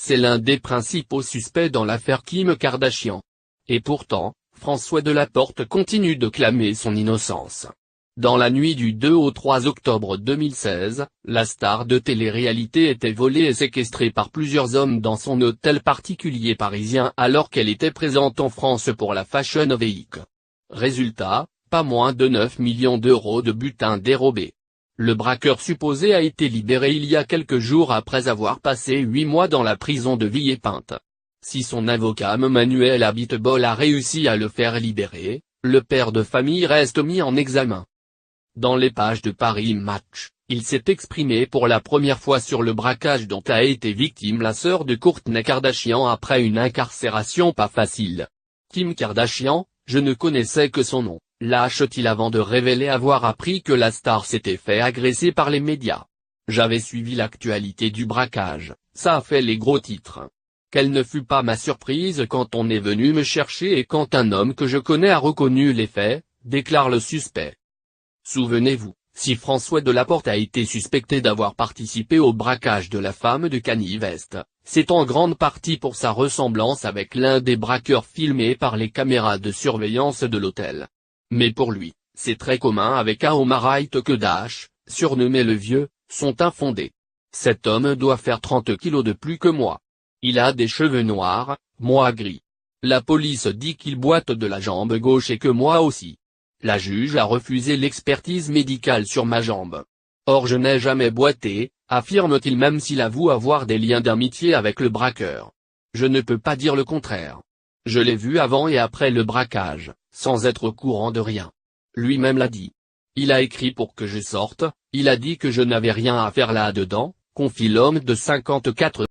c'est l'un des principaux suspects dans l'affaire Kim Kardashian. Et pourtant, François Delaporte continue de clamer son innocence. Dans la nuit du 2 au 3 octobre 2016, la star de télé-réalité était volée et séquestrée par plusieurs hommes dans son hôtel particulier parisien alors qu'elle était présente en France pour la Fashion Week. Résultat, pas moins de 9 millions d'euros de butin dérobé. Le braqueur supposé a été libéré il y a quelques jours après avoir passé 8 mois dans la prison de Villepinte. Si son avocat Manuel Abitbol a réussi à le faire libérer, le père de famille reste mis en examen. Dans les pages de Paris Match, il s'est exprimé pour la première fois sur le braquage dont a été victime la sœur de Kourtney Kardashian après une incarcération pas facile. Kim Kardashian, je ne connaissais que son nom, lâche-t-il avant de révéler avoir appris que la star s'était fait agresser par les médias. J'avais suivi l'actualité du braquage, ça a fait les gros titres. Quelle ne fut pas ma surprise quand on est venu me chercher et quand un homme que je connais a reconnu les faits, déclare le suspect. Souvenez-vous, si François Delaporte a été suspecté d'avoir participé au braquage de la femme de Kanye West, c'est en grande partie pour sa ressemblance avec l'un des braqueurs filmés par les caméras de surveillance de l'hôtel. Mais pour lui, ces traits communs avec Aomarite Kedash, surnommé le Vieux, sont infondés. Cet homme doit faire 30 kilos de plus que moi. Il a des cheveux noirs, moi gris. La police dit qu'il boite de la jambe gauche et que moi aussi. La juge a refusé l'expertise médicale sur ma jambe. Or je n'ai jamais boité, affirme-t-il même s'il avoue avoir des liens d'amitié avec le braqueur. Je ne peux pas dire le contraire. Je l'ai vu avant et après le braquage, sans être au courant de rien. Lui-même l'a dit. Il a écrit pour que je sorte, il a dit que je n'avais rien à faire là-dedans, confie l'homme de 54 ans.